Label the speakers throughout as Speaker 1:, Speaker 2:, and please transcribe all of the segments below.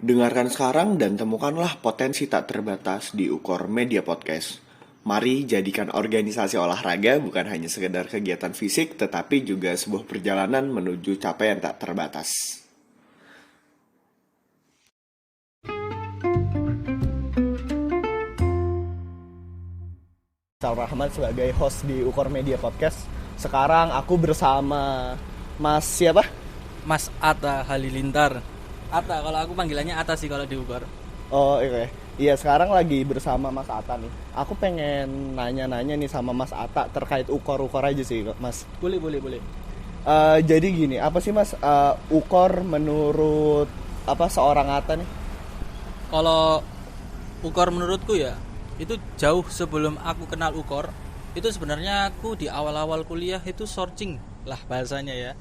Speaker 1: Dengarkan sekarang dan temukanlah potensi tak terbatas di Ukor Media Podcast. Mari jadikan organisasi olahraga bukan hanya sekedar kegiatan fisik, tetapi juga sebuah perjalanan menuju capaian tak terbatas.
Speaker 2: Sal Rahman sebagai host di Ukor Media Podcast. Sekarang aku bersama Mas siapa?
Speaker 3: Mas Atta Halilintar. Atta, kalau aku panggilannya Atta sih kalau di Ukor.
Speaker 2: Oh iya, iya sekarang lagi bersama Mas Atta nih. Aku pengen nanya-nanya nih sama Mas Atta terkait Ukor aja sih Mas.
Speaker 3: Boleh.
Speaker 2: Jadi gini, apa sih Mas Ukor menurut seorang Atta nih?
Speaker 3: Kalau Ukor menurutku ya, itu jauh sebelum aku kenal Ukor. Itu sebenarnya aku di awal-awal kuliah itu searching lah bahasanya ya.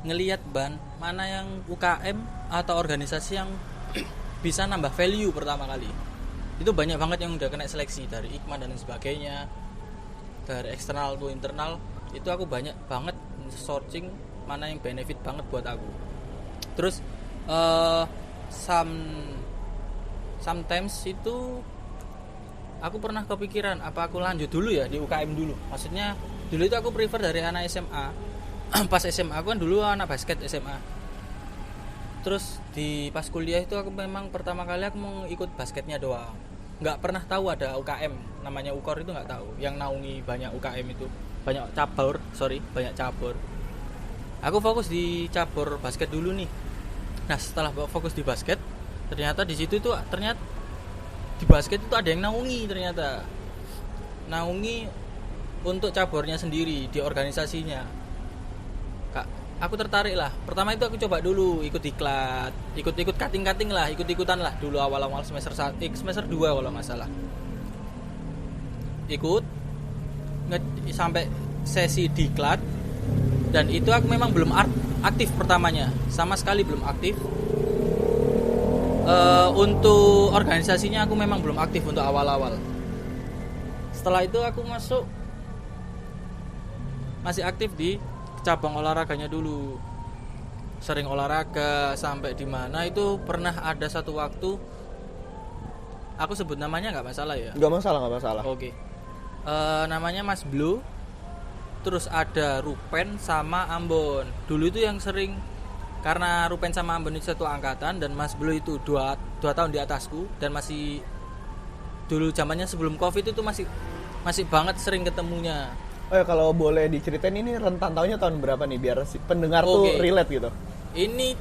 Speaker 3: Ngelihat mana yang UKM atau organisasi yang bisa nambah value pertama kali. Itu banyak banget yang udah kena seleksi dari IKMA dan sebagainya, dari eksternal to internal. Itu aku banyak banget searching mana yang benefit banget buat aku. Terus sometimes itu aku pernah kepikiran apa aku lanjut dulu ya di UKM dulu. Maksudnya dulu itu aku prefer dari anak SMA. Pas SMA aku kan dulu anak basket SMA. Terus di pas kuliah itu aku memang pertama kali aku mau ikut basketnya doang. Nggak pernah tahu ada UKM namanya Ukor, itu nggak tahu. Yang naungi banyak UKM itu banyak cabur. Aku fokus di cabur basket dulu nih. Nah setelah fokus di basket, ternyata di situ itu ternyata di basket itu ada yang naungi, ternyata naungi untuk caburnya sendiri di organisasinya. Aku tertarik lah. Pertama itu aku coba dulu ikut diklat, ikut cutting lah, ikut-ikutan lah dulu awal-awal semester 2 kalau nggak salah. Ikut sampai sesi diklat, dan itu aku memang belum aktif pertamanya, sama sekali belum aktif. Untuk organisasinya aku memang belum aktif untuk awal-awal. Setelah itu aku masih aktif di cabang olahraganya dulu, sering olahraga sampai di mana itu pernah ada satu waktu, aku sebut namanya nggak masalah ya?
Speaker 2: Nggak masalah.
Speaker 3: Oke. Namanya Mas Blue, terus ada Rupen sama Ambon. Dulu itu yang sering, karena Rupen sama Ambon itu satu angkatan dan Mas Blue itu 2 tahun di atasku, dan masih dulu zamannya sebelum Covid itu masih banget sering ketemunya.
Speaker 2: Oh ya, kalau boleh diceritain ini rentan tahunnya tahun berapa nih biar si pendengar tuh relate gitu.
Speaker 3: Ini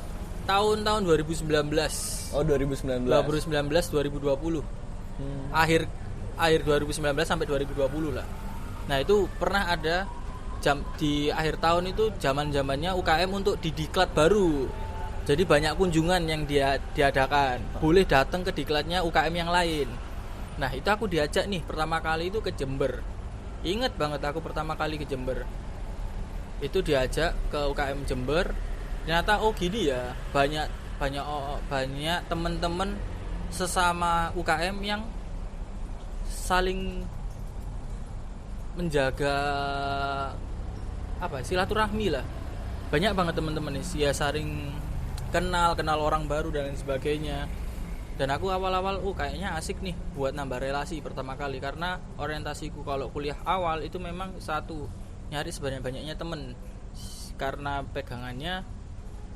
Speaker 3: tahun 2019.
Speaker 2: Oh 2019.
Speaker 3: 2020. Akhir 2019 sampai 2020 lah. Nah, itu pernah ada di akhir tahun itu zaman-zamannya UKM untuk di diklat baru. Jadi banyak kunjungan yang diadakan. Boleh datang ke diklatnya UKM yang lain. Nah, itu aku diajak nih pertama kali itu ke Jember. Ingat banget aku pertama kali ke Jember. Itu diajak ke UKM Jember. Ternyata gini ya, banyak teman-teman sesama UKM yang saling menjaga silaturahmi lah. Banyak banget teman-teman nih ya, saling kenal orang baru dan lain sebagainya. Dan aku awal-awal kayaknya asik nih buat nambah relasi pertama kali, karena orientasiku kalau kuliah awal itu memang satu, nyari sebanyak-banyaknya temen, karena pegangannya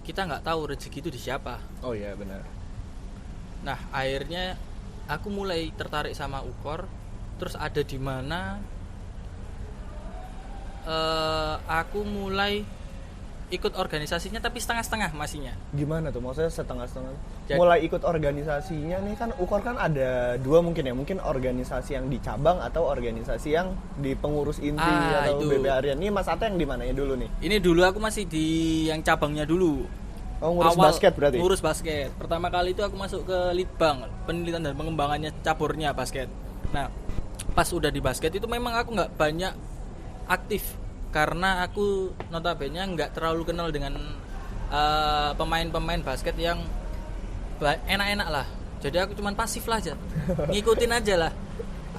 Speaker 3: kita nggak tahu rezeki itu di siapa.
Speaker 2: Oh iya benar.
Speaker 3: Nah akhirnya aku mulai tertarik sama Ukor. Terus ada di mana aku mulai ikut organisasinya tapi setengah-setengah masihnya.
Speaker 2: Gimana tuh? Maksudnya setengah-setengah?
Speaker 3: Jadi,
Speaker 2: mulai ikut organisasinya nih kan Ukor kan ada 2 mungkin ya. Mungkin organisasi yang di cabang atau organisasi yang di pengurus inti atau
Speaker 3: itu.
Speaker 2: BP harian. Ini Mas Ata yang di mananya dulu nih?
Speaker 3: Ini dulu aku masih di yang cabangnya dulu.
Speaker 2: Oh, ngurus basket berarti?
Speaker 3: Ngurus basket. Pertama kali itu aku masuk ke Litbang, penelitian dan pengembangannya caburnya basket. Nah, pas udah di basket itu memang aku nggak banyak aktif, karena aku notabene nggak terlalu kenal dengan pemain-pemain basket yang enak-enak lah. Jadi aku cuman pasif lah aja, ngikutin aja lah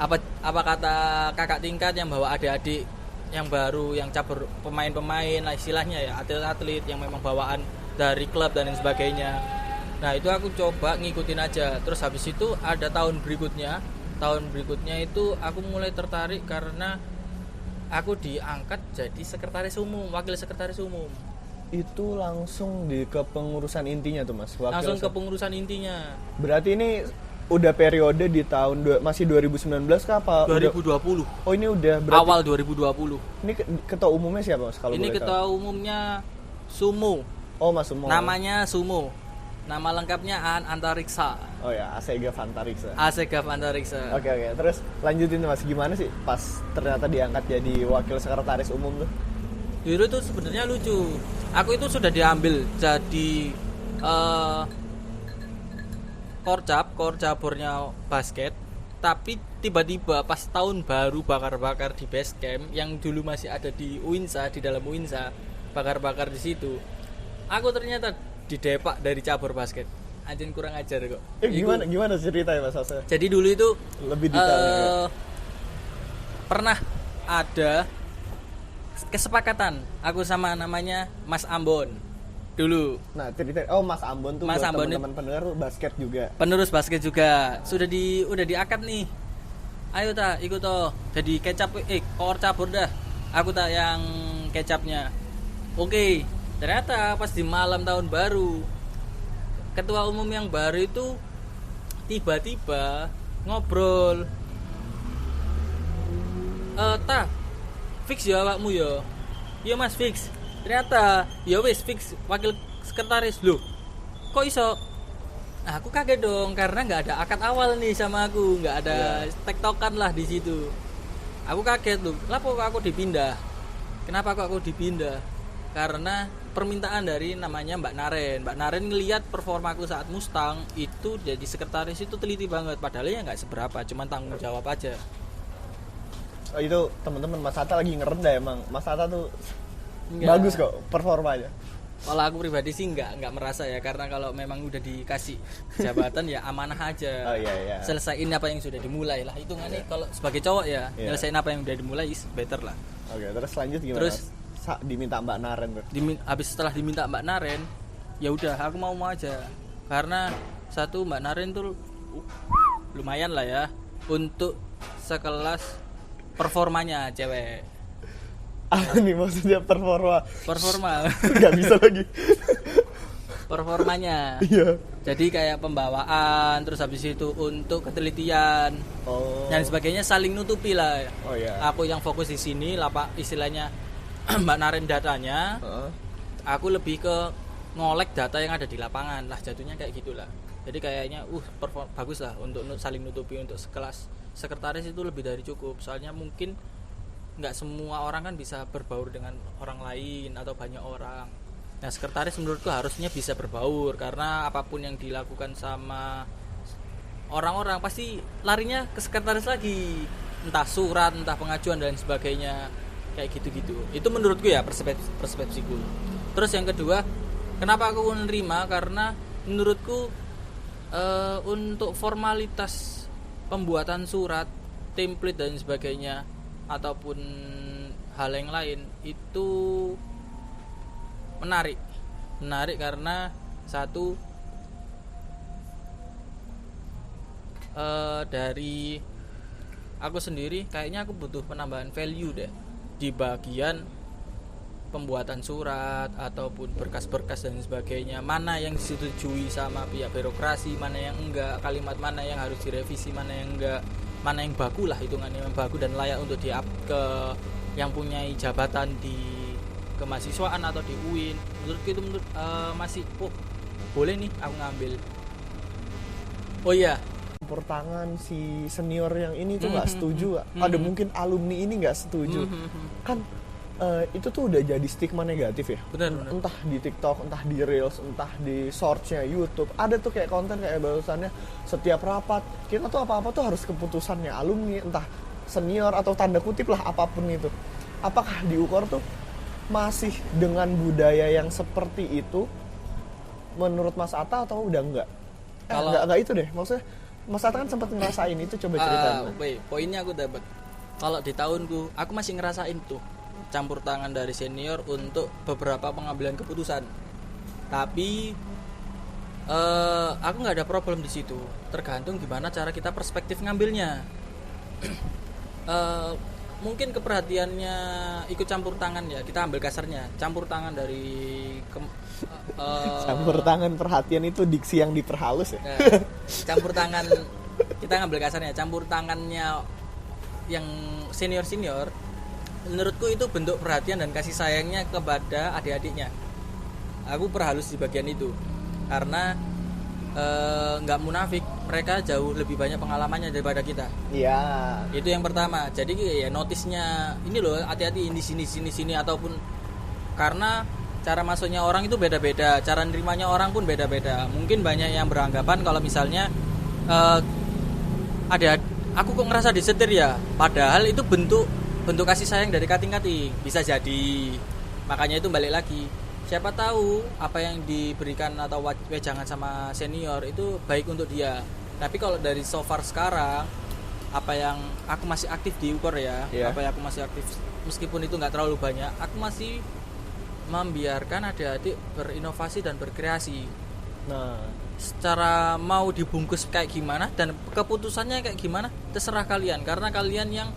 Speaker 3: apa kata kakak tingkat yang bawa adik-adik yang baru, yang cabur pemain-pemain lah istilahnya ya, atlet-atlet yang memang bawaan dari klub dan lain sebagainya. Nah itu aku coba ngikutin aja. Terus habis itu ada tahun berikutnya itu aku mulai tertarik karena aku diangkat jadi sekretaris umum, wakil sekretaris umum.
Speaker 2: Itu langsung di kepengurusan intinya tuh Mas.
Speaker 3: Langsung ke pengurusan intinya.
Speaker 2: Berarti ini udah periode di tahun masih 2019 kah apa?
Speaker 3: 2020.
Speaker 2: Oh ini udah berarti
Speaker 3: Awal 2020.
Speaker 2: Ini ketua umumnya siapa Mas kalau
Speaker 3: Ini
Speaker 2: boleh
Speaker 3: ketua
Speaker 2: tahu?
Speaker 3: umumnya Sumo.
Speaker 2: Oh Mas Sumo.
Speaker 3: Namanya Sumo. Nama lengkapnya Aan Antariksa.
Speaker 2: Oh ya, Asega Fantariksa.
Speaker 3: Asegaf Antariksa.
Speaker 2: Oke, terus lanjutin Mas, gimana sih pas ternyata diangkat jadi wakil sekretaris umum tuh?
Speaker 3: Dulu tuh sebenarnya lucu. Aku itu sudah diambil jadi korcabornya basket, tapi tiba-tiba pas tahun baru bakar-bakar di base camp yang dulu masih ada di Uinsa, di dalam Uinsa, bakar-bakar di situ. Aku ternyata didepak dari cabur basket. Anjing kurang ajar kok.
Speaker 2: Gimana ceritanya Mas Asa?
Speaker 3: Jadi dulu itu
Speaker 2: Lebih detailnya.
Speaker 3: pernah ada kesepakatan aku sama namanya Mas Ambon dulu.
Speaker 2: Nah, cerita Mas Ambon tuh
Speaker 3: Mas
Speaker 2: buat
Speaker 3: Ambon
Speaker 2: teman-teman pendengar tuh basket juga.
Speaker 3: Penerus basket juga. Udah diangkat nih. Ayo ta ikut toh. Jadi kecap kor cabur dah. Aku tak yang kecapnya. Oke. Ternyata pas di malam tahun baru, ketua umum yang baru itu tiba-tiba ngobrol. Fix ya awakmu ya. Iya Mas fix. Ternyata ya wis fix wakil sekretaris loh. Kok iso? Nah, aku kaget dong karena nggak ada akad awal nih sama aku, nggak ada tektokan lah di situ. Aku kaget loh. Lah kok aku dipindah? Kenapa kok aku dipindah? Karena permintaan dari namanya Mbak Naren. Mbak Naren ngelihat performaku saat Mustang itu jadi sekretaris itu teliti banget. Padahal ya nggak seberapa, cuman tanggung jawab aja.
Speaker 2: Oh, itu teman-teman Mas Atta lagi ngerendah emang. Mas Atta tuh
Speaker 3: Enggak.
Speaker 2: bagus kok performanya.
Speaker 3: Kalau aku pribadi sih nggak merasa ya, karena kalau memang udah dikasih jabatan ya amanah aja.
Speaker 2: Oh iya.
Speaker 3: Selesaiin apa yang sudah dimulai lah. Hitungannya kalau sebagai cowok ya,
Speaker 2: Iya.
Speaker 3: nyelesain apa yang udah dimulai is better lah.
Speaker 2: Oke, terus lanjut gimana?
Speaker 3: Terus
Speaker 2: Diminta Mbak Naren tuh.
Speaker 3: habis setelah diminta Mbak Naren, ya udah aku mau aja. Karena satu Mbak Naren tuh lumayan lah ya untuk sekelas performanya cewek.
Speaker 2: Apa nih maksudnya performa? Gak bisa lagi.
Speaker 3: Performanya.
Speaker 2: Iya.
Speaker 3: Jadi kayak pembawaan, terus habis itu untuk ketelitian
Speaker 2: Oh.
Speaker 3: dan sebagainya, saling nutupi lah.
Speaker 2: Oh iya.
Speaker 3: Aku yang fokus di sini, istilahnya Mbak Naren datanya,
Speaker 2: Heeh.
Speaker 3: aku lebih ke ngolek data yang ada di lapangan lah, jatuhnya kayak gitulah. Jadi kayaknya bagus lah untuk saling nutupi. Untuk sekelas sekretaris itu lebih dari cukup, soalnya mungkin nggak semua orang kan bisa berbaur dengan orang lain atau banyak orang. Nah sekretaris menurutku harusnya bisa berbaur, karena apapun yang dilakukan sama orang-orang pasti larinya ke sekretaris lagi, entah surat, entah pengajuan dan sebagainya, kayak gitu-gitu. Itu menurutku ya, persepsiku. Terus yang kedua, kenapa aku menerima, karena menurutku untuk formalitas pembuatan surat, template dan sebagainya ataupun hal yang lain itu menarik karena satu, dari aku sendiri kayaknya aku butuh penambahan value deh di bagian pembuatan surat ataupun berkas-berkas dan sebagainya, mana yang disetujui sama pihak birokrasi, mana yang enggak, kalimat mana yang harus direvisi, mana yang enggak, mana yang baku lah, hitungannya yang baku dan layak untuk di-up ke yang punya jabatan di kemahasiswaan atau di UIN. Menurutku itu masih boleh nih aku ngambil. Oh iya,
Speaker 2: Campur tangan si senior yang ini tuh nggak setuju. Ada mungkin alumni ini nggak setuju. Kan itu tuh udah jadi stigma negatif ya.
Speaker 3: Benar.
Speaker 2: Entah di TikTok, entah di Reels, entah di Shorts-nya YouTube. Ada tuh kayak konten kayak barusannya, setiap rapat kita tuh apa-apa tuh harus keputusannya alumni, entah senior atau tanda kutip lah apapun itu. Apakah di UKOR tuh masih dengan budaya yang seperti itu menurut Mas Atta atau udah enggak?
Speaker 3: Kalau-
Speaker 2: Enggak itu deh. Maksudnya Mas Atta kan sempat ngerasain itu, coba ceritain.
Speaker 3: Poinnya aku dapat. Kalau di tahunku, aku masih ngerasain tuh campur tangan dari senior untuk beberapa pengambilan keputusan. Tapi Aku nggak ada problem di situ, tergantung gimana cara kita perspektif ngambilnya. Eh, Mungkin keperhatiannya ikut campur tangan ya, kita ambil kasarnya campur tangan dari
Speaker 2: Campur tangan perhatian itu diksi yang diperhalus ya.
Speaker 3: campur tangan, kita ngambil kasarnya campur tangannya yang senior menurutku itu bentuk perhatian dan kasih sayangnya kepada adik-adiknya. Aku perhalus di bagian itu karena nggak munafik, mereka jauh lebih banyak pengalamannya daripada kita.
Speaker 2: Iya.
Speaker 3: Itu yang pertama. Jadi ya notisnya ini loh, hati-hati di sini ataupun karena cara masuknya orang itu beda-beda, cara nerimanya orang pun beda-beda. Mungkin banyak yang beranggapan kalau misalnya ada aku kok ngerasa disetir ya, padahal itu bentuk kasih sayang dari kating-kating. Bisa jadi. Makanya itu balik lagi. Siapa tahu apa yang diberikan atau wejangan sama senior itu baik untuk dia. Tapi kalau dari so far sekarang, apa yang aku masih aktif di UKOR ya, apa yang aku masih aktif meskipun itu nggak terlalu banyak, aku masih membiarkan adik-adik berinovasi dan berkreasi.
Speaker 2: Nah,
Speaker 3: Secara mau dibungkus kayak gimana dan keputusannya kayak gimana terserah kalian, karena kalian yang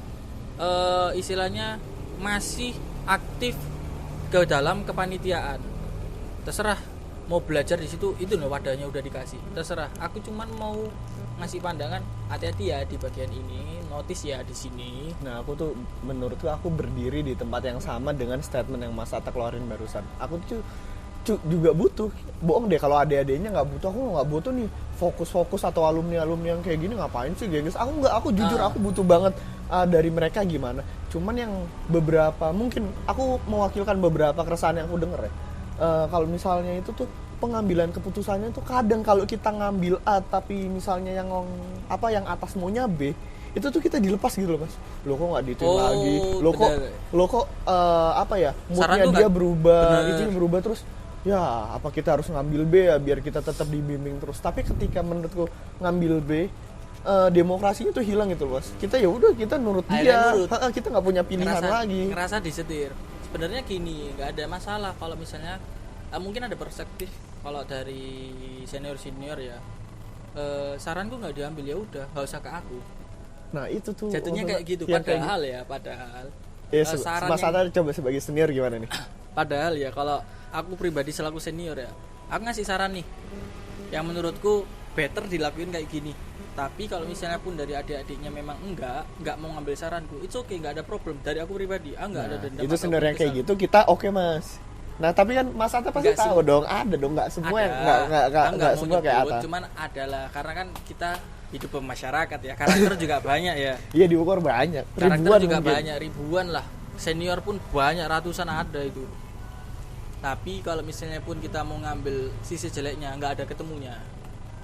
Speaker 3: istilahnya masih aktif ke dalam kepanitiaan. Terserah mau belajar di situ, itu loh wadahnya udah dikasih. Terserah. Aku cuman mau ngasih pandangan, hati-hati ya di bagian ini, notice ya di sini.
Speaker 2: Nah, aku tuh menurutku aku berdiri di tempat yang sama dengan statement yang Mas Atta keluarin barusan. Aku tuh juga butuh. Bohong deh kalau adik-adiknya nggak butuh, aku nggak butuh nih fokus-fokus atau alumni-alumni yang kayak gini ngapain sih guys? Aku jujur aku butuh banget dari mereka gimana. Cuman yang beberapa, mungkin aku mewakilkan beberapa keresahan yang aku denger ya. Kalau misalnya itu tuh pengambilan keputusannya tuh kadang kalau kita ngambil A tapi misalnya yang atas maunya B, itu tuh kita dilepas gitu loh Mas. Lo kok nggak dituin lagi? Lo kok moodnya dia berubah, itu berubah terus. Ya, apa kita harus ngambil B ya biar kita tetap dibimbing terus. Tapi ketika menurutku ngambil B, demokrasinya tuh hilang gitu loh Mas. Kita ya udah kita nurut dia. Kita nggak punya pilihan lagi.
Speaker 3: Ngerasa disetir. Sebenarnya gini, nggak ada masalah kalau misalnya mungkin ada perspektif kalau dari senior ya. Saranku nggak diambil, ya udah nggak usah ke aku.
Speaker 2: Nah itu tuh
Speaker 3: jatuhnya kayak gitu. Padahal saran
Speaker 2: Mas Atta coba sebagai senior gimana nih?
Speaker 3: Padahal ya kalau aku pribadi selaku senior ya, aku ngasih saran nih yang menurutku better dilakuin kayak gini. Tapi kalau misalnya pun dari adik-adiknya memang enggak mau ngambil saranku, it's okay, enggak ada problem. Dari aku pribadi, enggak ada dendam.
Speaker 2: Itu senior yang kayak gitu kita oke Mas. Nah tapi kan Mas Atta pasti tahu dong, ada dong, nggak semua yang nggak semua kayak Atta.
Speaker 3: Cuman adalah karena kan kita hidup bermasyarakat ya, karakter juga banyak ya.
Speaker 2: Iya di UKOR banyak,
Speaker 3: karakter juga mungkin. Banyak ribuan lah, senior pun banyak ratusan ada itu. Tapi kalau misalnya pun kita mau ngambil sisi jeleknya, nggak ada ketemunya.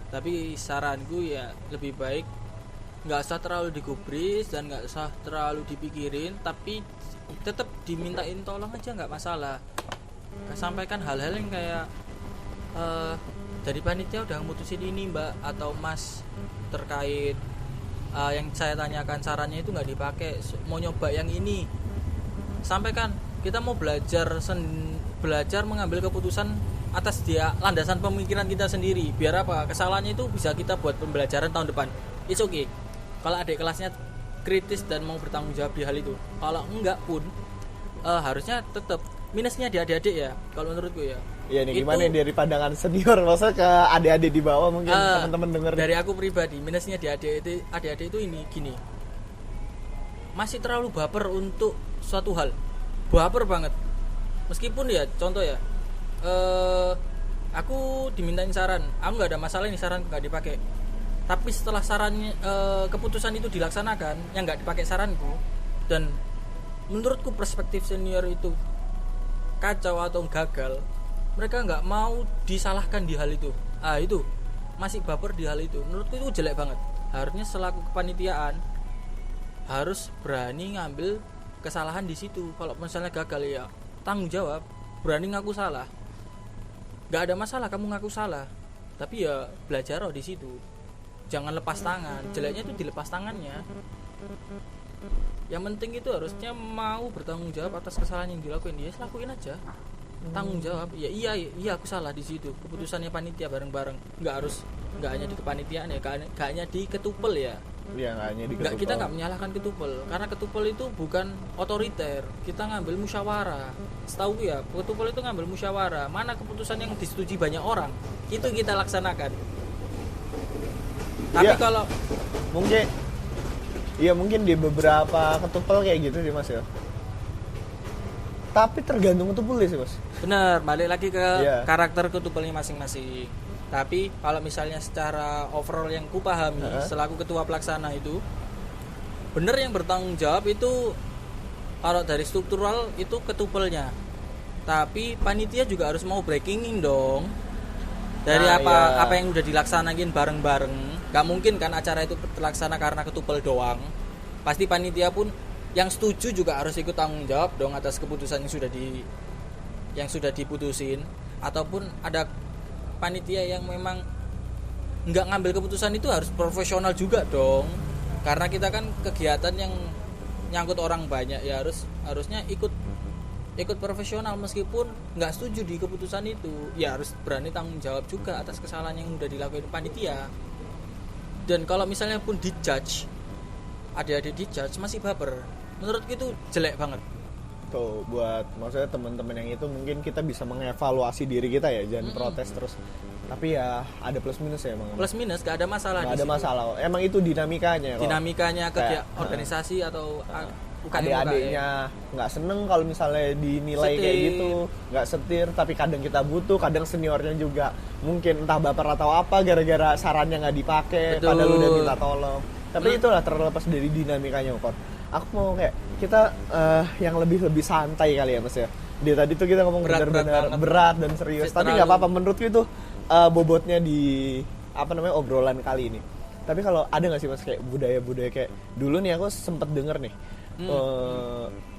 Speaker 3: Tapi saranku ya lebih baik nggak usah terlalu digubris dan nggak usah terlalu dipikirin, tapi tetap dimintain tolong aja, nggak masalah. Sampaikan hal-hal yang kayak dari panitia udah mutusin ini mbak atau mas terkait yang saya tanyakan sarannya itu nggak dipakai, mau nyoba yang ini. Sampaikan kita mau belajar mengambil keputusan atas dia landasan pemikiran kita sendiri, biar apa kesalahannya itu bisa kita buat pembelajaran tahun depan. It's okay kalau adik kelasnya kritis dan mau bertanggung jawab di hal itu. Kalau enggak pun harusnya tetap minusnya di adik-adik ya kalau menurutku ya.
Speaker 2: Iya nih, gimana dari pandangan senior masa ke adik-adik di bawah mungkin teman-teman denger.
Speaker 3: Dari aku pribadi minusnya di adik-adik itu ini gini, masih terlalu baper untuk suatu hal, baper banget. Meskipun ya contoh ya, aku dimintain saran, aku nggak ada masalah ini saran nggak dipakai. Tapi setelah sarannya keputusan itu dilaksanakan yang nggak dipakai saranku, dan menurutku perspektif senior itu kacau atau gagal, mereka nggak mau disalahkan di hal itu. Itu masih baper di hal itu. Menurutku itu jelek banget. Harusnya selaku kepanitiaan harus berani ngambil kesalahan di situ. Kalau misalnya gagal ya tanggung jawab, berani ngaku salah. Nggak ada masalah kamu ngaku salah, tapi ya belajar di situ. Jangan lepas tangan. Jeleknya itu dilepas tangannya. Yang penting itu harusnya mau bertanggung jawab atas kesalahan yang dilakuin. Dia lakuin aja. tanggung jawab. Ya iya aku salah di situ. Keputusannya panitia bareng-bareng. Nggak hanya di kepanitiaan ya, nggak hanya di ketupel ya.
Speaker 2: Iya, nggak hanya di
Speaker 3: Kita nggak menyalahkan ketupel, karena ketupel itu bukan otoriter. Kita ngambil musyawarah. Setahu ya, ketupel itu ngambil musyawarah. Mana keputusan yang disetujui banyak orang, itu kita laksanakan. Tapi
Speaker 2: Iya.
Speaker 3: kalau
Speaker 2: mungkin di beberapa ketupel kayak gitu sih Mas ya. Tapi tergantung ketupel sih Mas.
Speaker 3: benar, balik lagi ke
Speaker 2: Iya.
Speaker 3: karakter ketupelnya masing-masing. Tapi kalau misalnya secara overall yang kupahami selaku ketua pelaksana itu, benar yang bertanggung jawab itu kalau dari struktural itu ketupelnya. Tapi panitia juga harus mau breakingin dong. Dari
Speaker 2: Iya.
Speaker 3: apa yang udah dilaksanain bareng-bareng. Gak mungkin kan acara itu terlaksana karena ketupel doang. Pasti panitia pun yang setuju juga harus ikut tanggung jawab dong atas keputusan yang sudah diputusin. Ataupun ada panitia yang memang nggak ngambil keputusan itu harus profesional juga dong, karena kita kan kegiatan yang nyangkut orang banyak ya harusnya ikut profesional, meskipun nggak setuju di keputusan itu ya harus berani tanggung jawab juga atas kesalahan yang udah dilakukan panitia. Dan kalau misalnya pun dijudge, adik-adik dijudge masih baper, menurutku itu jelek banget.
Speaker 2: Tuh buat maksudnya teman-teman yang itu mungkin kita bisa mengevaluasi diri kita ya, jangan protes terus. Tapi ya ada plus minus ya emang.
Speaker 3: Plus minus gak ada masalah.
Speaker 2: Nggak
Speaker 3: di
Speaker 2: ada
Speaker 3: situ.
Speaker 2: masalah. Emang itu dinamikanya.
Speaker 3: Dinamikanya
Speaker 2: Kayak,
Speaker 3: organisasi atau
Speaker 2: adik-adiknya nggak seneng kalau misalnya dinilai kayak
Speaker 3: Setir.
Speaker 2: gitu, nggak setir. Tapi kadang kita butuh, kadang seniornya juga mungkin entah baper atau apa gara-gara sarannya nggak dipakai,
Speaker 3: Betul.
Speaker 2: padahal udah minta tolong. Tapi itulah terlepas dari dinamikanya kok. Aku mau kayak kita yang lebih santai kali ya Mas ya. Dia tadi tuh kita ngomong benar-benar berat dan serius. Tapi nggak apa-apa, menurutku itu bobotnya di obrolan kali ini. Tapi kalau ada nggak sih Mas kayak budaya-budaya kayak dulu nih, aku sempet denger nih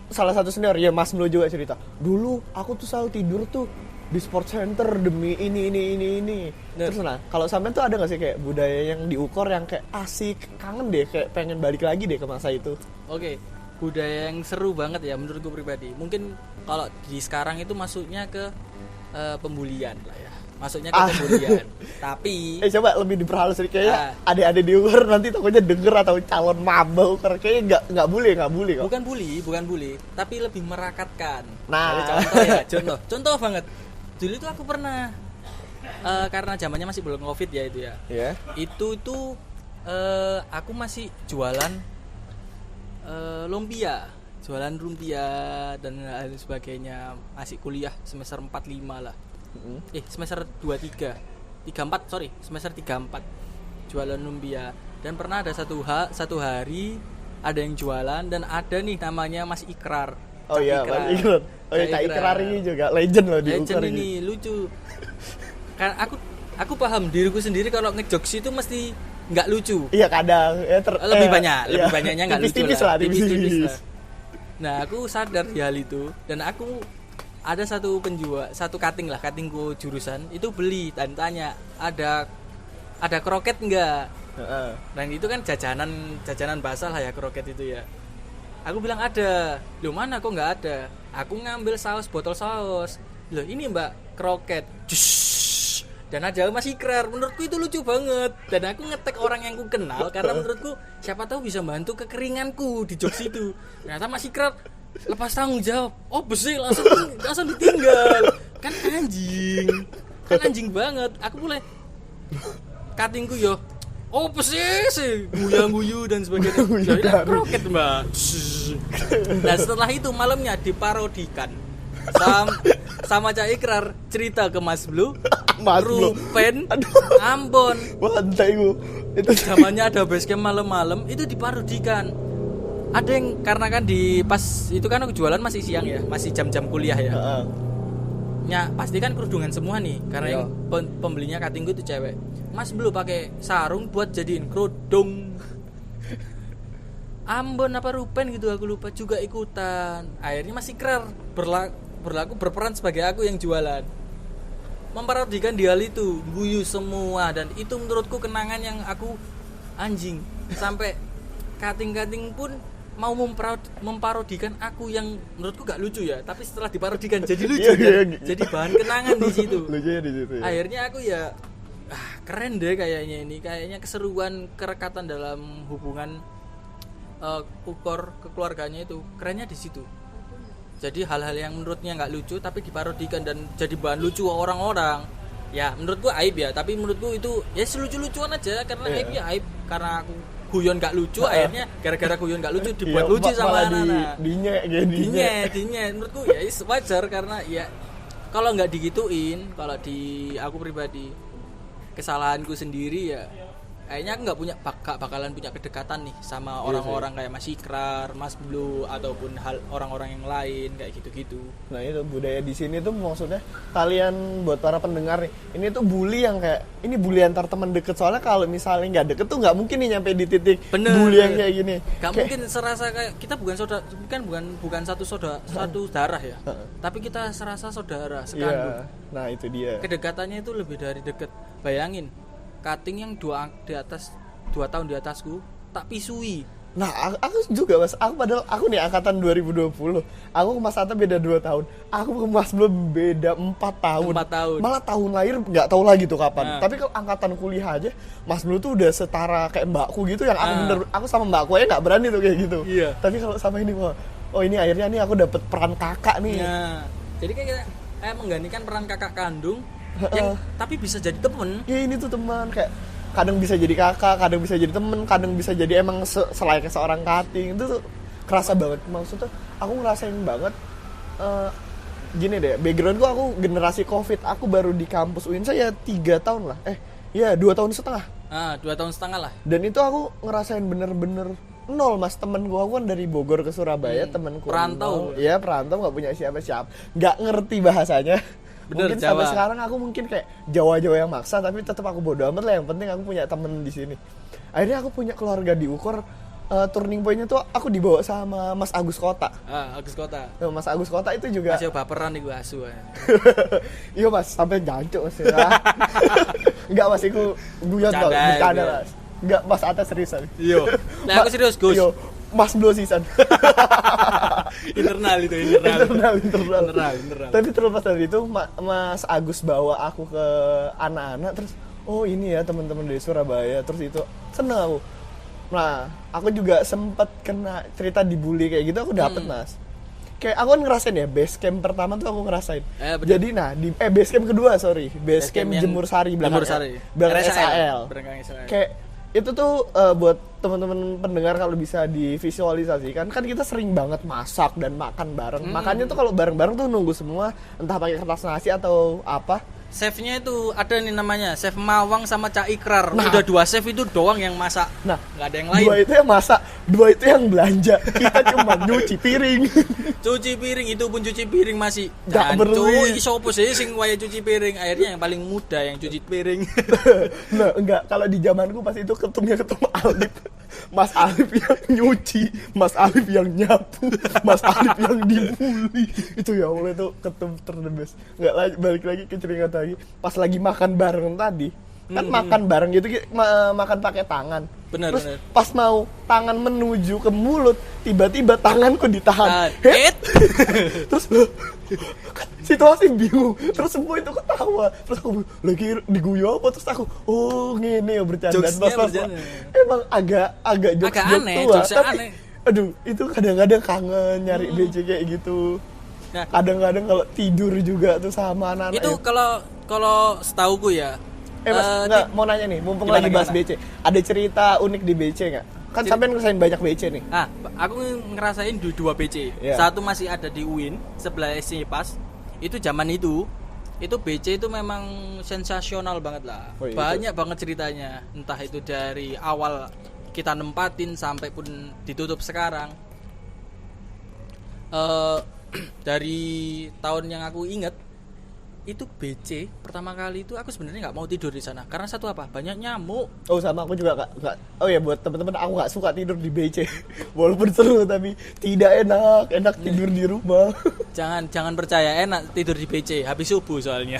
Speaker 2: salah satu senior ya Mas Mlo juga cerita. Dulu aku tuh selalu tidur tuh di sport center demi ini. Terus kalau sampean tuh ada nggak sih kayak budaya yang diukur yang kayak asik, kangen deh, kayak pengen balik lagi deh ke masa itu?
Speaker 3: Oke, budaya yang seru banget ya menurutku pribadi. Mungkin kalau di sekarang itu masuknya ke pembulian lah ya. Masuknya ke pembulian. Tapi
Speaker 2: Coba lebih diperhalus sedikit kayaknya adik-adik diukur nanti takutnya denger atau calon maba ukur kayaknya nggak boleh kok.
Speaker 3: bukan bully, tapi lebih merakatkan.
Speaker 2: Nah.
Speaker 3: Jadi contoh banget. Dulu itu aku pernah karena zamannya masih belum Covid ya itu ya.
Speaker 2: Iya.
Speaker 3: Itu aku masih jualan lumpia dan lain sebagainya, masih kuliah semester 4-5 lah. Semester 34 semester 34 jualan lumpia. Dan pernah ada satu hari ada yang jualan dan ada nih namanya Mas Ikrar.
Speaker 2: Oh iya, Mas Ikrar. Oh iya, Cak Ikrar ini juga legend loh di
Speaker 3: Legend
Speaker 2: ukur
Speaker 3: ini lucu. Kan aku paham diriku sendiri kalau ngejokes itu mesti nggak lucu.
Speaker 2: Iya kadang ya
Speaker 3: Lebih banyaknya nggak lucu
Speaker 2: tipis
Speaker 3: lah.
Speaker 2: tipis
Speaker 3: Lah. Nah, aku sadar di hal itu dan aku ada satu penjual, satu cuttingku jurusan itu beli dan tanya ada kroket nggak? Dan itu kan jajanan basah lah ya, kroket itu ya. Aku bilang ada. Loh mana kok nggak ada? Aku ngambil botol saus. Loh ini mbak, kroket. Jush. Dan ada Mas Ikrar. Menurutku itu lucu banget. Dan aku ngetek orang yang ku kenal karena menurutku siapa tahu bisa bantu kekeringanku di jokes itu. Ternyata Mas Ikrar lepas tanggung jawab. Oh besi langsung ditinggal. Kan anjing banget. Aku mulai cuttingku yo. Oh persis, guyu dan sebagainya. Jadi kroket mbak. Nah setelah itu malamnya diparodikan sama Cak Ikrar, cerita ke Mas Blue, Rupen, Ambon.
Speaker 2: Bantai gua. Itu
Speaker 3: Zamannya ada basecamp malam-malam itu diparodikan. Ada yang karena kan pas itu kan aku jualan masih siang ya, masih jam-jam kuliah ya. Ya pasti kan kerudungan semua nih karena yang pembelinya cutting itu cewek. Mas Blue pakai sarung buat jadiin kerudung. Ambon apa Rupen gitu aku lupa juga ikutan. Akhirnya Mas Ikrar berperan sebagai aku yang jualan. Memparodikan di hal itu, guyu semua dan itu menurutku kenangan yang aku anjing. Sampai cutting pun mau memparodikan aku yang menurutku gak lucu ya, tapi setelah diparodikan jadi lucu
Speaker 2: Iya,
Speaker 3: kan?
Speaker 2: iya.
Speaker 3: Jadi bahan kenangan di situ.
Speaker 2: Lucunya di situ ya.
Speaker 3: Akhirnya aku ya keren deh kayaknya ini, kayaknya keseruan kerekatan dalam hubungan ukor kekeluarganya itu kerennya di situ. Jadi hal-hal yang menurutnya nggak lucu tapi diparodikan dan jadi bahan lucu orang-orang. Ya menurutku aib ya, tapi menurutku itu ya selucu-lucuan aja karena
Speaker 2: Iya.
Speaker 3: aib ya aib karena aku guyon nggak lucu, akhirnya gara-gara guyon nggak lucu dibuat
Speaker 2: Iya,
Speaker 3: lucu sama
Speaker 2: malah
Speaker 3: anak-anak.
Speaker 2: dinyek gini.
Speaker 3: Dinya menurutku ya wajar karena ya kalau nggak digituin, kalau di aku pribadi kesalahanku sendiri ya kayaknya aku nggak bakalan punya kedekatan nih sama orang-orang kayak Mas Ikrar, Mas Blue ataupun orang-orang yang lain kayak gitu-gitu.
Speaker 2: Nah itu budaya di sini tuh maksudnya kalian buat para pendengar nih, ini tuh bully yang kayak ini bully antar teman deket, soalnya kalau misalnya nggak deket tuh nggak mungkin nih nyampe di titik
Speaker 3: Bener.
Speaker 2: bully yang kayak gini.
Speaker 3: Gak mungkin serasa kayak kita bukan satu darah ya, tapi kita serasa saudara sekandung.
Speaker 2: Iya. Nah itu dia.
Speaker 3: Kedekatannya itu lebih dari deket. Bayangin, cutting yang 2 tahun di atasku tak pisui.
Speaker 2: Nah aku juga mas, aku nih angkatan 2020, aku ke Mas Ata beda 2 tahun, aku ke Mas belum beda 4 tahun.
Speaker 3: 4 tahun.
Speaker 2: Malah tahun lahir nggak tahu lagi tuh kapan.
Speaker 3: Nah.
Speaker 2: Tapi kalau angkatan kuliah aja, Mas Blue tuh udah setara kayak mbakku gitu, yang aku sama mbakku aja nggak berani tuh kayak gitu.
Speaker 3: Iya.
Speaker 2: Tapi kalau sama ini oh ini akhirnya nih aku dapet peran kakak nih.
Speaker 3: Nah, jadi kayak menggantikan peran kakak kandung yang tapi bisa jadi temen.
Speaker 2: Ya ini tuh teman, kayak kadang bisa jadi kakak, kadang bisa jadi temen, kadang bisa jadi emang selayaknya seorang cutting. Itu tuh kerasa banget. Maksudnya aku ngerasain banget gini deh, backgroundku aku generasi covid, aku baru di kampus UIN saya 3 tahun lah, 2 tahun setengah.
Speaker 3: 2 tahun setengah lah.
Speaker 2: Dan itu aku ngerasain bener-bener nol mas, temen gua kan dari Bogor ke Surabaya, temenku
Speaker 3: perantau.
Speaker 2: Iya perantau, nggak punya siapa-siapa, nggak ngerti bahasanya.
Speaker 3: Bener,
Speaker 2: Mungkin
Speaker 3: Jawa.
Speaker 2: sampai sekarang aku mungkin kayak Jawa-Jawa yang maksa, tapi tetap aku bodo amat lah, yang penting aku punya temen di sini. Akhirnya aku punya keluarga di Ukor. Turning point-nya tuh aku dibawa sama Mas Agus Kota.
Speaker 3: Agus Kota.
Speaker 2: Nah, Mas Agus Kota itu juga
Speaker 3: Masih baperan nih gue asu.
Speaker 2: iya mas, sampai jancuk mas ya. Enggak mas, itu guyon kok,
Speaker 3: Bercanda,
Speaker 2: bercanda
Speaker 3: gitu.
Speaker 2: mas. Enggak mas, atas seriusan.
Speaker 3: Iya. Nah aku serius Gus.
Speaker 2: Yo, Mas Blue season.
Speaker 3: Internal itu internal.
Speaker 2: internal. Tapi terlepas dari itu, Mas Agus bawa aku ke anak-anak, terus oh ini ya teman-teman dari Surabaya, terus itu seneng aku. Nah, aku juga sempat kena cerita dibully kayak gitu, aku dapet mas. Kayak aku kan ngerasain ya, base camp pertama tuh aku ngerasain.
Speaker 3: Bener.
Speaker 2: Jadi nah, di base camp kedua, base camp
Speaker 3: yang
Speaker 2: Jemur Sari
Speaker 3: Jemur Sari.
Speaker 2: belakang SAL.
Speaker 3: Belakang SAL.
Speaker 2: Kayak itu tuh buat teman-teman pendengar kalau bisa divisualisasikan, kan kita sering banget masak dan makan bareng. Makanya tuh kalau bareng-bareng tuh nunggu semua, entah pakai kertas nasi atau apa.
Speaker 3: Chefnya itu ada nih namanya Chef Mawang sama Cak Ikrar.
Speaker 2: Nah.
Speaker 3: Udah 2 chef itu doang yang masak.
Speaker 2: Nah,
Speaker 3: nggak ada yang lain.
Speaker 2: 2 itu yang masak, 2 itu yang belanja. Kita cuma nyuci piring.
Speaker 3: Cuci piring itu pun cuci piring masih
Speaker 2: Nggak perlu.
Speaker 3: iso opo sih sing waya cuci piring. Akhirnya yang paling muda yang cuci piring.
Speaker 2: Nah, enggak, kalau di zamanku pas itu ketumnya ketum Alif. Mas Alif yang nyuci, Mas Alif yang nyapu, Mas Alif yang dibully. Itu ya Allah, itu ketum terdebes. Enggak balik lagi ke cerita tadi. Pas lagi makan bareng tadi, kan makan bareng gitu, makan pakai tangan.
Speaker 3: Bener,
Speaker 2: Terus
Speaker 3: bener.
Speaker 2: pas mau tangan menuju ke mulut, tiba-tiba tanganku ditahan. Terus kan situasi bingung. Terus semua itu ketawa. Terus aku lagi diguyu apa? Terus aku ngene ya bercanda.
Speaker 3: Jokesnya bercanda.
Speaker 2: Emang agak jokes
Speaker 3: Agak aneh,
Speaker 2: tua,
Speaker 3: jokesnya
Speaker 2: tapi
Speaker 3: aneh.
Speaker 2: aduh, itu kadang-kadang kangen nyari BC kayak gitu.
Speaker 3: Nah.
Speaker 2: Kadang-kadang kalau tidur juga tuh sama anak-anak.
Speaker 3: Itu kalau setauku ya.
Speaker 2: Mas, enggak, mau nanya nih, mumpung
Speaker 3: Gimana,
Speaker 2: lagi bahas
Speaker 3: gimana?
Speaker 2: BC. Ada cerita unik di BC nggak? Kan sampean ngerasain banyak BC nih.
Speaker 3: Aku ngerasain 2 BC.
Speaker 2: Iya.
Speaker 3: Satu masih ada di UIN sebelah SC pas. Itu zaman itu BC itu memang sensasional banget lah.
Speaker 2: Oh, iya.
Speaker 3: Banyak banget ceritanya. Entah itu dari awal kita nempatin sampai pun ditutup sekarang. Dari tahun yang aku inget itu BC pertama kali itu aku sebenarnya nggak mau tidur di sana karena satu apa, banyak nyamuk.
Speaker 2: Oh sama aku juga nggak. Oh ya buat teman-teman, aku nggak suka tidur di BC. Walaupun seru tapi tidak enak tidur di rumah.
Speaker 3: Jangan percaya enak tidur di BC habis subuh soalnya.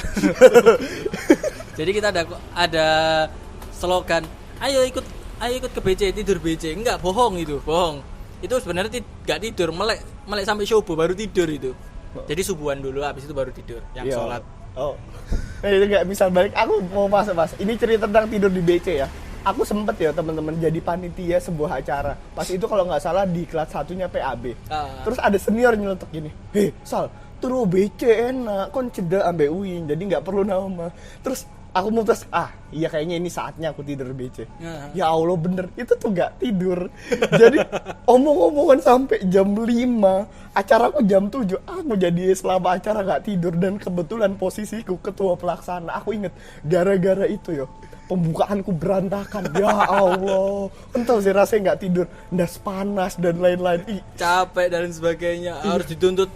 Speaker 3: Jadi kita ada slogan, ayo ikut ke BC, tidur BC. Enggak, bohong itu, bohong. itu sebenarnya nggak tidur, melek sampai subuh baru tidur itu. Jadi subuhan dulu, habis itu baru tidur yang
Speaker 2: Iya.
Speaker 3: sholat.
Speaker 2: Oh. Nah, itu nggak misal balik. Aku mau masuk mas. Ini cerita tentang tidur di BC ya. Aku sempet ya teman-teman jadi panitia sebuah acara. Pas itu kalau nggak salah di kelas satunya PAB. Terus ada senior nyeletuk gini. Hei Sal, turu BC enak. Kon cedek ambe UIN. Jadi nggak perlu nama. Terus aku mutus, iya kayaknya ini saatnya aku tidur BC. Ya Allah bener, itu tuh gak tidur. Jadi omong-omongan sampai jam 5, acaraku jam 7, aku jadi selama acara gak tidur. Dan kebetulan posisiku ketua pelaksana. Aku inget, gara-gara itu yo pembukaanku berantakan. Ya Allah, entah sih rasanya gak tidur, ndas panas dan lain-lain.
Speaker 3: Capek dan sebagainya, harus dituntut.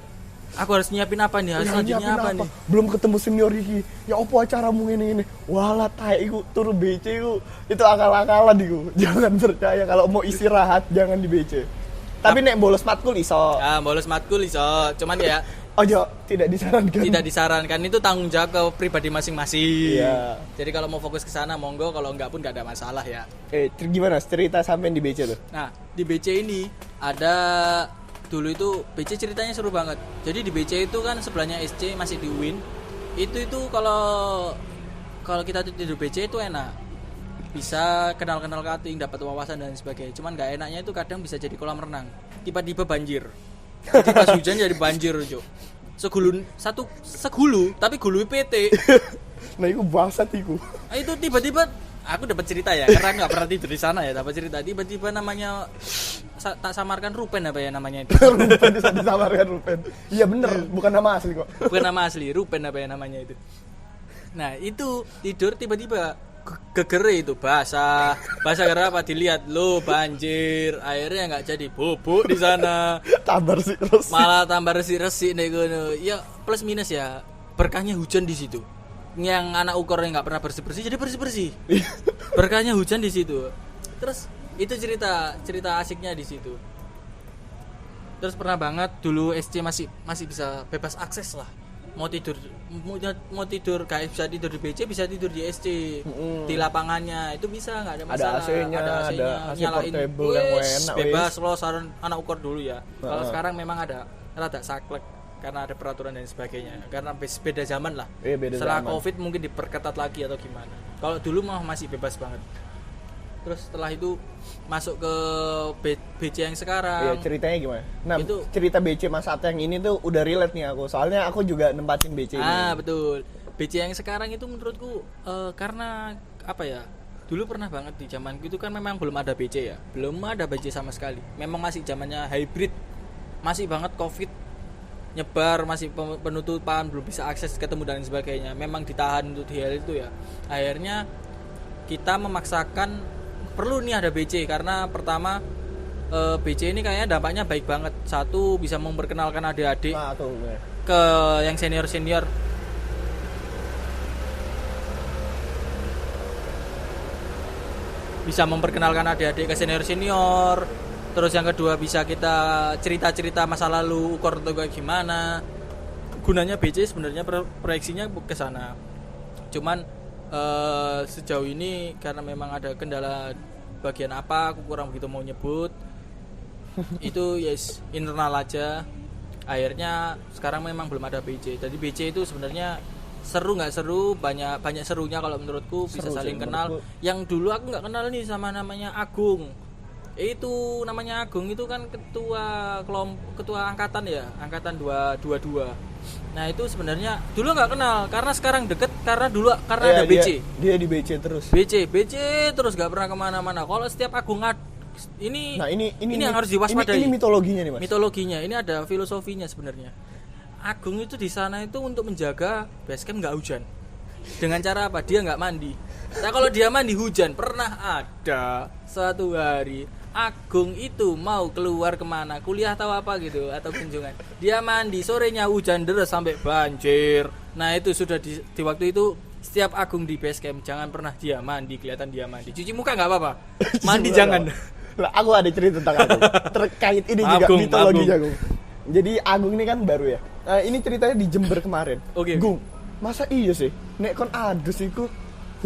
Speaker 3: Aku harus nyiapin apa nih? Harus selanjutnya apa nih?
Speaker 2: Belum ketemu senior iki. Ya opo acaramu ini. Walah tae iku turu BC iku. Itu akal-akalan iku. Jangan percaya kalau mau istirahat jangan di BC. Tapi nek bolos matkul iso.
Speaker 3: Ya, bolos matkul iso. Cuman ya
Speaker 2: Ojo, tidak disarankan.
Speaker 3: tidak disarankan, itu tanggung jawab ke pribadi masing-masing.
Speaker 2: Iya.
Speaker 3: Jadi kalau mau fokus ke sana monggo, kalau enggak pun enggak ada masalah ya.
Speaker 2: Gimana cerita sampean di BC tuh?
Speaker 3: Nah, di BC ini ada dulu itu BC ceritanya seru banget. Jadi di BC itu kan sebelahnya SC masih di UIN. Itu kalau kita tidur BC itu enak. Bisa kenal-kenal kating, dapat wawasan dan sebagainya. Cuman enggak enaknya itu kadang bisa jadi kolam renang. Tiba-tiba banjir. Jadi pas hujan jadi banjir, Cuk. Segulu, tapi gulu PT.
Speaker 2: Nah, itu bangsat iku.
Speaker 3: Itu tiba-tiba aku dapat cerita ya, karena nggak pernah tidur di sana ya, dapat cerita. Tiba-tiba namanya tak samarkan Rupen apa ya namanya itu.
Speaker 2: Rupen bisa disamarkan Rupen. Iya bener, bukan nama asli kok.
Speaker 3: Bukan nama asli, Rupen apa ya namanya itu. Nah, itu tidur tiba-tiba gegere itu basah karena apa, dilihat lo banjir, airnya nggak jadi bubuk di sana.
Speaker 2: Tabar sih terus.
Speaker 3: Malah tambah resi-resi nih gono. Ya plus minus ya, berkahnya hujan di situ. Yang anak ukurnya nggak pernah bersih-bersih jadi bersih-bersih. Berkahnya hujan di situ. Terus itu cerita asiknya di situ. Terus pernah banget dulu SC masih bisa bebas akses lah. Mau tidur kayak bisa tidur di BC, bisa tidur di SC. Di lapangannya itu bisa, nggak ada masalah.
Speaker 2: Ada AC-nya, AC
Speaker 3: nyalain
Speaker 2: portable yang enak.
Speaker 3: bebas lo saran anak ukur dulu ya. Kalau sekarang memang ada rada saklek karena ada peraturan dan sebagainya, karena beda zaman lah. Setelah
Speaker 2: zaman.
Speaker 3: COVID mungkin diperketat lagi atau gimana. Kalau dulu mah masih bebas banget. Terus setelah itu masuk ke BC yang sekarang.
Speaker 2: Iya, ceritanya gimana? Nah,
Speaker 3: Itu
Speaker 2: cerita BC Mas At yang ini tuh udah relate nih aku. Soalnya aku juga nempatin BC ini.
Speaker 3: Betul. BC yang sekarang itu menurutku karena apa ya? Dulu pernah banget di zamanku itu kan memang belum ada BC ya. Belum ada BC sama sekali. Memang masih zamannya hybrid. Masih banget COVID nyebar, masih penutupan, belum bisa akses ketemu dan sebagainya. Memang ditahan untuk hal itu ya. Akhirnya kita memaksakan perlu nih ada BC karena pertama BC ini kayaknya dampaknya baik banget. Satu, bisa memperkenalkan adik-adik ke yang senior-senior. Bisa memperkenalkan adik-adik ke senior-senior. Terus yang kedua bisa kita cerita-cerita masa lalu ukor atau kayak gimana. Gunanya BC sebenarnya proyeksinya ke sana. Cuman sejauh ini karena memang ada kendala bagian apa aku kurang begitu mau nyebut. Itu yes internal aja. Akhirnya sekarang memang belum ada BC. Jadi BC itu sebenarnya seru nggak seru, banyak serunya kalau menurutku, bisa
Speaker 2: Seru
Speaker 3: saling
Speaker 2: sih,
Speaker 3: kenal.
Speaker 2: menurutku.
Speaker 3: Yang dulu aku nggak kenal nih sama namanya Agung. Itu namanya Agung itu kan ketua angkatan ya, angkatan 222. Nah itu sebenarnya dulu nggak kenal karena sekarang deket karena ada BC.
Speaker 2: Dia di BC terus.
Speaker 3: BC terus nggak pernah kemana-mana. Kalau setiap Agung ini yang harus diwaspadai.
Speaker 2: Ini mitologinya nih Mas.
Speaker 3: Mitologinya ini ada filosofinya sebenarnya. Agung itu di sana itu untuk menjaga basecamp nggak hujan. Dengan cara apa? Dia nggak mandi. Nah kalau dia mandi hujan, pernah ada suatu hari Agung itu mau keluar kemana, kuliah atau apa gitu, atau kunjungan. Dia mandi, sorenya hujan deras sampai banjir. Nah itu sudah di waktu itu setiap Agung di basecamp jangan pernah dia mandi, kelihatan dia mandi. Cuci muka nggak apa-apa, mandi jangan.
Speaker 2: Lah aku ada cerita tentang Agung. Terkait ini juga
Speaker 3: Agung,
Speaker 2: mitologinya Agung. Jadi Agung ini kan baru ya. Ini ceritanya di Jember kemarin.
Speaker 3: Oke.
Speaker 2: Gung, masa iya sih? Nek kon adus iku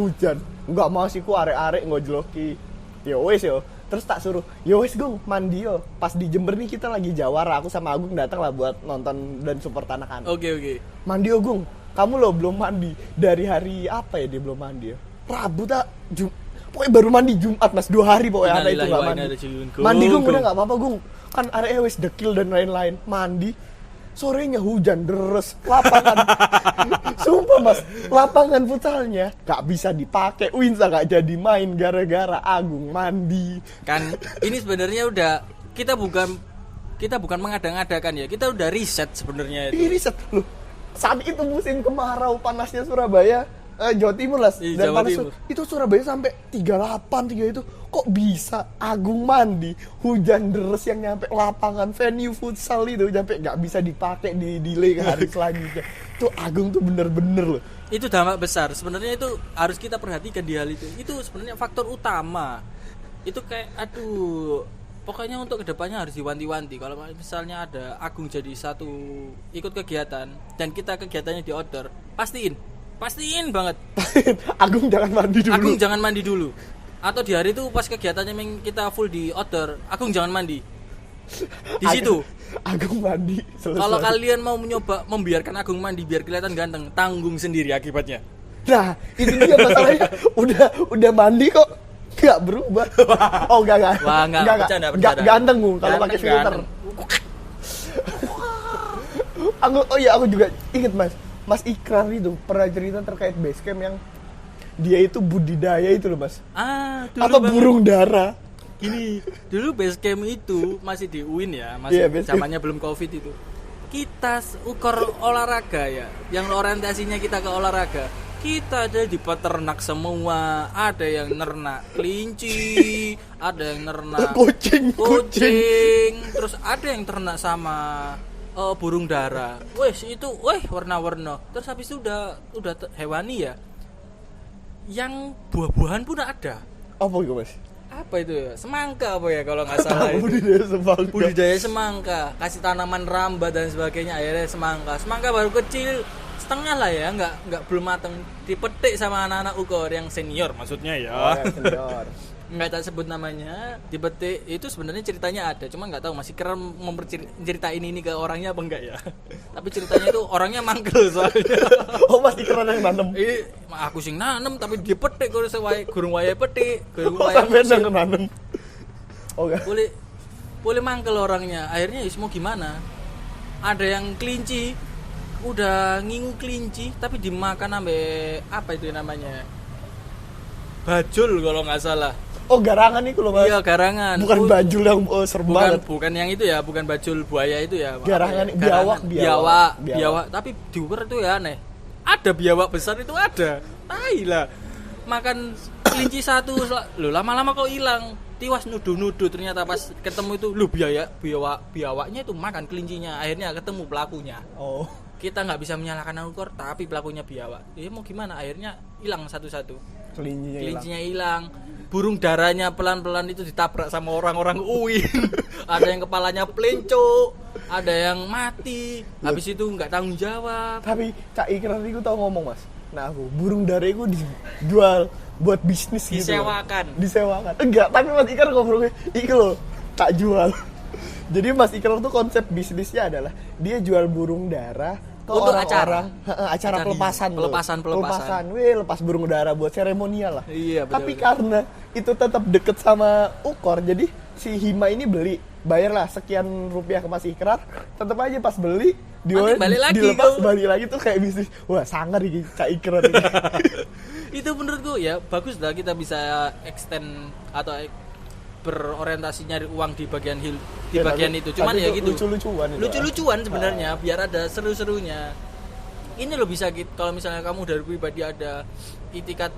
Speaker 2: hujan. Enggak mau sih ku arek-arek ngojloki. Ya wes yo. Terus tak suruh, yo wes Gung, mandi yo. Pas di Jember nih kita lagi jawara, aku sama Agung datang lah buat nonton dan support anak-anak.
Speaker 3: Oke.
Speaker 2: Mandi yo Gung, kamu lo belum mandi. Dari hari apa ya dia belum mandi ya? Rabu tak, pokoknya baru mandi Jumat mas, 2 hari pokoknya anak itu gak mandi. Mandi Gung, udah gak apa-apa Gung. Kan area wes dekil dan lain-lain. Mandi, sorenya hujan deres, lapangan sumpah mas, lapangan futsalnya gak bisa dipakai, Winsa gak jadi main gara-gara Agung mandi.
Speaker 3: Kan ini sebenarnya udah kita bukan mengada-ngadakan ya, kita udah riset sebenarnya itu.
Speaker 2: Ini riset loh, saat itu musim kemarau panasnya Surabaya, Jawa Timur lah,
Speaker 3: Di
Speaker 2: dan
Speaker 3: Jawa
Speaker 2: panas
Speaker 3: Timur.
Speaker 2: itu Surabaya sampai 38 itu, kok bisa Agung mandi, hujan deres yang nyampe lapangan venue futsal itu sampai nggak bisa dipakai di delay ke hari selanjutnya. Tuh Agung tuh bener-bener loh.
Speaker 3: Itu dampak besar sebenarnya, itu harus kita perhatikan di hal itu sebenarnya faktor utama. Itu kayak aduh, pokoknya untuk kedepannya harus diwanti-wanti. Kalau misalnya ada Agung jadi satu ikut kegiatan dan kita kegiatannya di outdoor, pastiin banget
Speaker 2: Agung jangan mandi dulu.
Speaker 3: Agung jangan mandi dulu. Atau di hari itu pas kegiatannya kita full di outdoor, Agung jangan mandi di situ.
Speaker 2: Agung mandi selesai.
Speaker 3: Kalau kalian mau mencoba membiarkan Agung mandi biar kelihatan ganteng, tanggung sendiri akibatnya.
Speaker 2: Nah, itu dia masalahnya. udah mandi kok nggak berubah. Oh enggak.
Speaker 3: Wah, enggak, bercanda.
Speaker 2: Nggak ganteng Gung kalau pakai filter. Aku juga inget Mas Ikrar itu pernah cerita terkait basecamp yang dia itu budidaya itu loh Mas.
Speaker 3: Dulu
Speaker 2: Atau
Speaker 3: banget.
Speaker 2: burung dara.
Speaker 3: Gini, dulu basecamp itu masih di UIN ya, masih
Speaker 2: Basecamp.
Speaker 3: zamannya belum Covid itu. Kita ukur olahraga ya, yang orientasinya kita ke olahraga. Kita ada di peternak semua, ada yang nernak kelinci, ada yang nernak
Speaker 2: Kucing.
Speaker 3: terus ada yang ternak sama burung dara. Wes itu, warna-warna. Terus habis itu udah hewani ya. Yang buah-buahan pun ada.
Speaker 2: Apa itu Mas?
Speaker 3: Apa itu ya? Semangka apa ya kalau nggak salah itu. Budidaya semangka, kasih tanaman ramba dan sebagainya, akhirnya semangka baru kecil setengah lah ya, nggak belum mateng, dipetik sama anak-anak ukor yang senior maksudnya ya.
Speaker 2: Oh, yang senior.
Speaker 3: Nggak tak sebut namanya, dipetik. Itu sebenarnya ceritanya ada, cuma nggak tahu masih keren ceritain ini ke orangnya apa enggak ya. Tapi ceritanya itu orangnya mangkel soalnya.
Speaker 2: Oh masih keren yang nanem.
Speaker 3: Aku sing nanem tapi dipetik kalau gurung wayahe petik, gurung
Speaker 2: Oh
Speaker 3: wayahe
Speaker 2: sampai yang nanem. Oh enggak.
Speaker 3: boleh mangkel orangnya. Akhirnya ya mau gimana? Ada yang kelinci, udah ngingu kelinci tapi dimakan sampai apa itu namanya? Bajul kalau nggak salah.
Speaker 2: Oh garangan itu loh Mas.
Speaker 3: Iya, garangan.
Speaker 2: Bukan bajul yang serem banget.
Speaker 3: Bukan yang itu ya, bukan bajul buaya itu ya.
Speaker 2: Garangan,
Speaker 3: biawak. Tapi diukur itu ya aneh. Ada biawak besar itu ada. Tai lah. Makan kelinci satu, loh lama-lama kok hilang. Tiwas nuduh-nuduh, ternyata pas ketemu itu biawaknya itu makan kelincinya. Akhirnya ketemu pelakunya.
Speaker 2: Oh.
Speaker 3: Kita nggak bisa menyalahkan ukor, tapi pelakunya biawak. Ya mau gimana? Akhirnya hilang satu-satu. Kelincinya hilang. Burung darahnya pelan-pelan itu ditabrak sama orang-orang UIN. Ada yang kepalanya pelencok, ada yang mati. Habis itu nggak tanggung jawab.
Speaker 2: Tapi Cak Ikrar itu tau ngomong Mas. Nah aku burung dara itu dijual buat bisnis gitu. Disewakan. Enggak, tapi Mas Ikrar ngomongnya itu loh tak jual. Jadi Mas Ikrar tuh konsep bisnisnya adalah dia jual burung dara ke
Speaker 3: untuk
Speaker 2: orang-orang acara pelepasan. Lepas burung dara buat seremonial lah.
Speaker 3: Iya, betul.
Speaker 2: Tapi karena itu tetap deket sama ukor, jadi si Hima ini bayarlah sekian rupiah ke Mas Ikrar, tetap aja pas beli dilepas balik lagi tuh kayak bisnis. Wah sangar ini Cak Ikrar ini.
Speaker 3: Itu menurutku ya bagus lah, kita bisa extend atau berorientasi nyari uang di bagian bagian itu. Cuman ya gitu. Lucu-lucuan sebenarnya biar ada seru-serunya. Ini lo bisa gitu kalau misalnya kamu dari pribadi ada itikat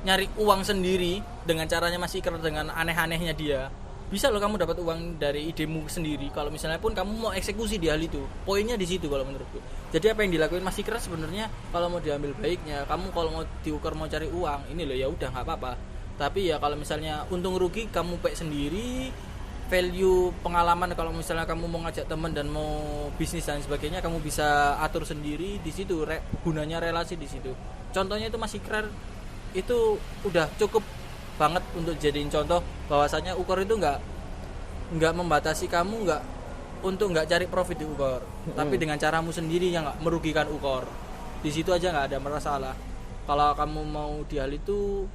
Speaker 3: nyari uang sendiri dengan caranya masih keren dengan aneh-anehnya dia. Bisa lo kamu dapat uang dari idemu sendiri kalau misalnya pun kamu mau eksekusi di hal itu. Poinnya di situ kalau menurutku. Jadi apa yang dilakuin masih keras sebenarnya kalau mau diambil baiknya, kamu kalau mau diukur mau cari uang, ini lo ya udah enggak apa-apa. Tapi ya kalau misalnya untung rugi kamu pek sendiri, value pengalaman kalau misalnya kamu mau ngajak teman dan mau bisnis dan sebagainya kamu bisa atur sendiri di situ, gunanya relasi di situ. Contohnya itu masih keren, itu udah cukup banget untuk jadiin contoh bahwasanya Ukor itu nggak membatasi kamu nggak cari profit di Ukor, tapi dengan caramu sendiri yang nggak merugikan Ukor. Di situ aja nggak ada masalah. Kalau kamu mau di hal itu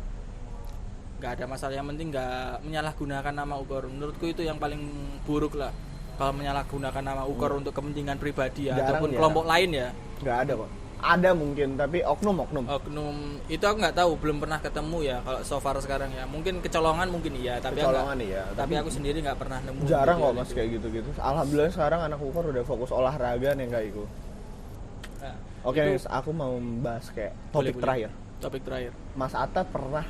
Speaker 3: nggak ada masalah, yang penting nggak menyalahgunakan nama Ukor. Menurutku itu yang paling buruk lah, kalau menyalahgunakan nama Ukor untuk kepentingan pribadi ya,
Speaker 2: Jarang
Speaker 3: ataupun
Speaker 2: ya.
Speaker 3: kelompok lain ya.
Speaker 2: Nggak ada kok. Ada mungkin, tapi oknum
Speaker 3: Itu aku nggak tahu, belum pernah ketemu ya kalau so far sekarang ya. Mungkin kecolongan mungkin iya, tapi
Speaker 2: Kecolongan iya,
Speaker 3: tapi aku sendiri nggak pernah nemu.
Speaker 2: jarang
Speaker 3: video
Speaker 2: kok mas
Speaker 3: itu.
Speaker 2: kayak gitu-gitu. Alhamdulillah sekarang anak Ukor udah fokus olahraga nih kayak itu.
Speaker 3: Nah,
Speaker 2: Oke,
Speaker 3: itu
Speaker 2: Nis, aku mau membahas kayak topik
Speaker 3: boleh.
Speaker 2: terakhir.
Speaker 3: Topik terakhir.
Speaker 2: Mas Atta pernah